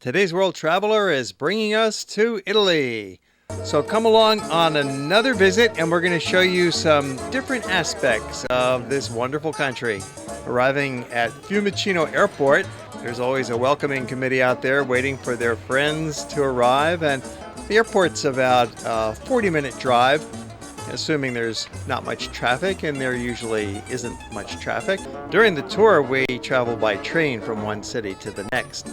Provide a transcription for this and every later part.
Today's world traveler is bringing us to Italy. So come along on another visit and we're going to show you some different aspects of this wonderful country. Arriving at Fiumicino Airport, there's always a welcoming committee out there waiting for their friends to arrive, and the airport's about a 40-minute drive, assuming there's not much traffic, and there usually isn't much traffic. During the tour, we travel by train from one city to the next.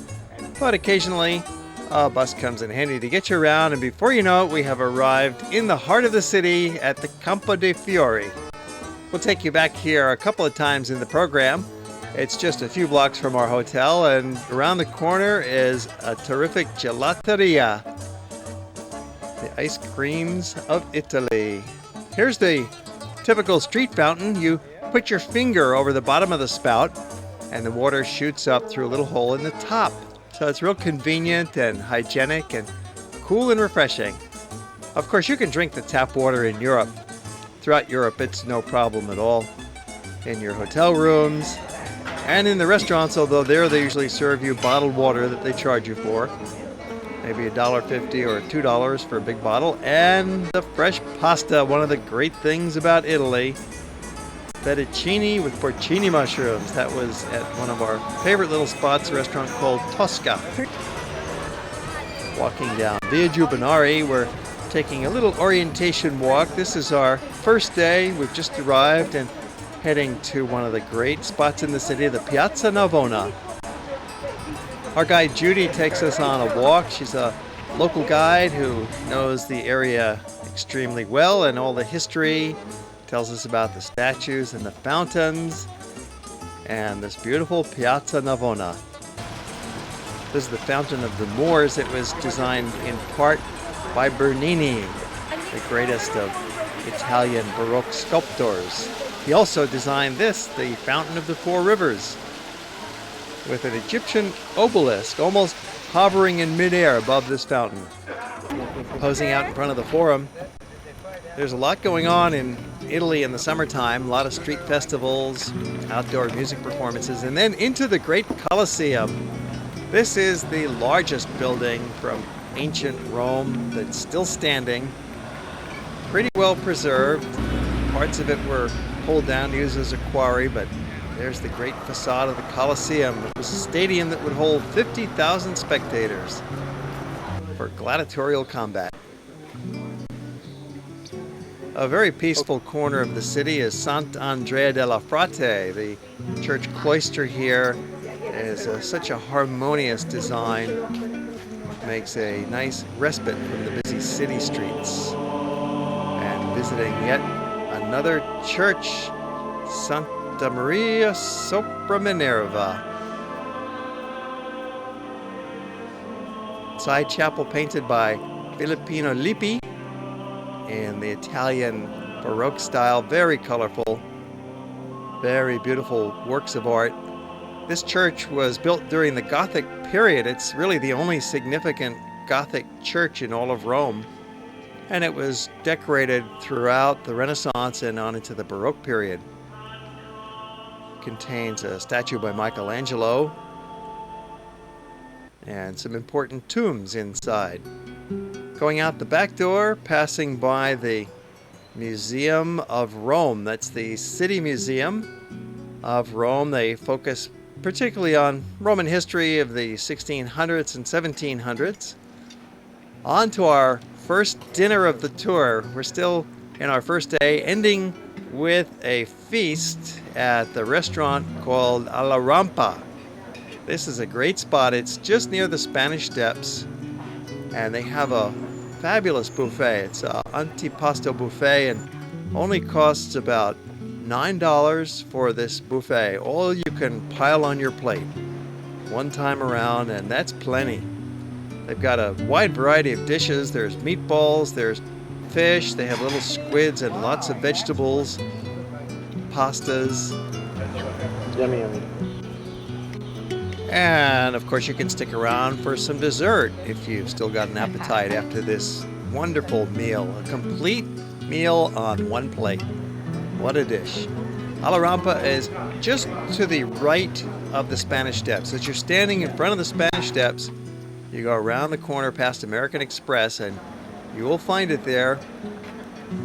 But occasionally, a bus comes in handy to get you around, and before you know it, we have arrived in the heart of the city at the Campo dei Fiori. We'll take you back here a couple of times in the program. It's just a few blocks from our hotel, and around the corner is a terrific gelateria, the ice creams of Italy. Here's the typical street fountain. You put your finger over the bottom of the spout, and the water shoots up through a little hole in the top. So it's real convenient and hygienic and cool and refreshing. Of course, you can drink the tap water in Europe. Throughout Europe, it's no problem at all. In your hotel rooms and in the restaurants, although there they usually serve you bottled water that they charge you for. Maybe $1.50 or $2 for a big bottle. And the fresh pasta, one of the great things about Italy. Fettuccine with porcini mushrooms. That was at one of our favorite little spots, a restaurant called Tosca. Walking down Via Giubanari, we're taking a little orientation walk. This is our first day. We've just arrived and heading to one of the great spots in the city, the Piazza Navona. Our guide Judy takes us on a walk. She's a local guide who knows the area extremely well and all the history. Tells us about the statues and the fountains and this beautiful Piazza Navona. This is the Fountain of the Moors. It was designed in part by Bernini, the greatest of Italian Baroque sculptors. He also designed this, the Fountain of the Four Rivers, with an Egyptian obelisk almost hovering in midair above this fountain. Posing out in front of the Forum, there's a lot going on in Italy in the summertime, a lot of street festivals, outdoor music performances, and then into the great Colosseum. This is the largest building from ancient Rome that's still standing, pretty well preserved. Parts of it were pulled down to use as a quarry, but there's the great facade of the Colosseum. It was a stadium that would hold 50,000 spectators for gladiatorial combat. A very peaceful corner of the city is Sant'Andrea della Frate. The church cloister here is such a harmonious design. Makes a nice respite from the busy city streets. And visiting yet another church, Santa Maria sopra Minerva. Side chapel painted by Filippino Lippi in the Italian Baroque style, very colorful, very beautiful works of art. This church was built during the Gothic period. It's really the only significant Gothic church in all of Rome, and it was decorated throughout the Renaissance and on into the Baroque period. It contains a statue by Michelangelo and some important tombs inside. Going out the back door, passing by the Museum of Rome. That's the City Museum of Rome. They focus particularly on Roman history of the 1600s and 1700s. On to our first dinner of the tour. We're still in our first day, ending with a feast at the restaurant called Alla Rampa. This is a great spot. It's just near the Spanish Steps, and they have a fabulous buffet. It's an antipasto buffet and only costs about $9 for this buffet. All you can pile on your plate one time around, and that's plenty. They've got a wide variety of dishes. There's meatballs, there's fish, they have little squids and lots of vegetables, pastas. Yummy, yummy. And of course you can stick around for some dessert if you've still got an appetite after this wonderful meal. A complete meal on one plate. What a dish. Alla Rampa is just to the right of the Spanish Steps. As you're standing in front of the Spanish Steps, You go around the corner past American Express and you will find it there.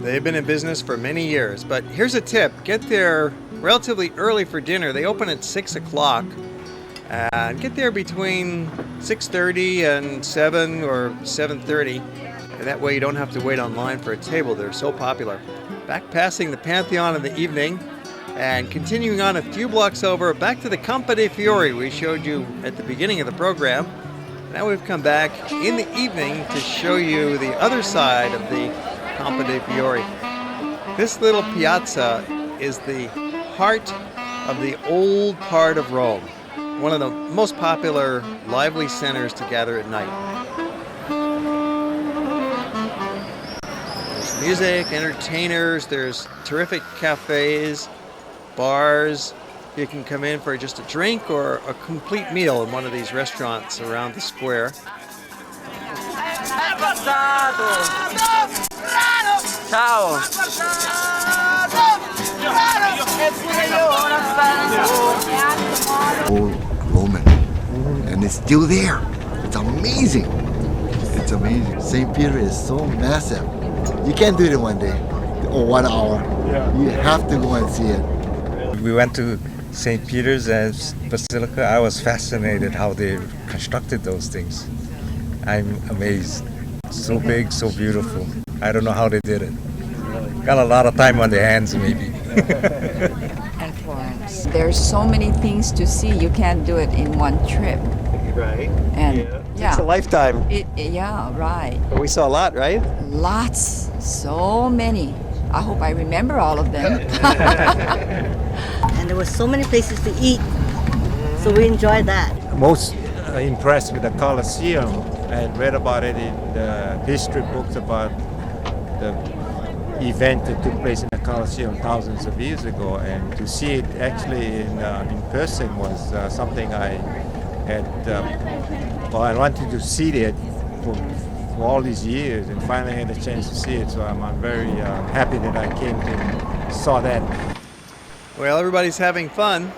They've been in business for many years, but here's a tip. Get there relatively early for dinner. They open at 6 o'clock. And get there between 6:30 and 7 or 7:30. And that way you don't have to wait online for a table. They're so popular. Back passing the Pantheon in the evening and continuing on a few blocks over back to the Campo dei Fiori we showed you at the beginning of the program. Now we've come back in the evening to show you the other side of the Campo dei Fiori. This little piazza is the heart of the old part of Rome. One of the most popular, lively centers to gather at night. There's music, entertainers, there's terrific cafes, bars. You can come in for just a drink or a complete meal in one of these restaurants around the square. Ciao. Old Roman, and it's still there. It's amazing. It's amazing. St. Peter is so massive. You can't do it in one day or 1 hour. You have to go and see it. We went to St. Peter's and Basilica. I was fascinated how they constructed those things. I'm amazed. So big, so beautiful. I don't know how they did it. Got a lot of time on their hands, maybe. And Florence. There's so many things to see. You can't do it in one trip. Right. And It's a lifetime. Yeah, right. But we saw a lot, right? Lots. So many. I hope I remember all of them. And there were so many places to eat, so we enjoyed that. Most impressed with the Colosseum and read about it in the history books about the event that took place in the Colosseum thousands of years ago, and to see it actually in person was something I had, I wanted to see it for all these years, and finally had a chance to see it, so I'm very happy that I came and saw that. Well, everybody's having fun.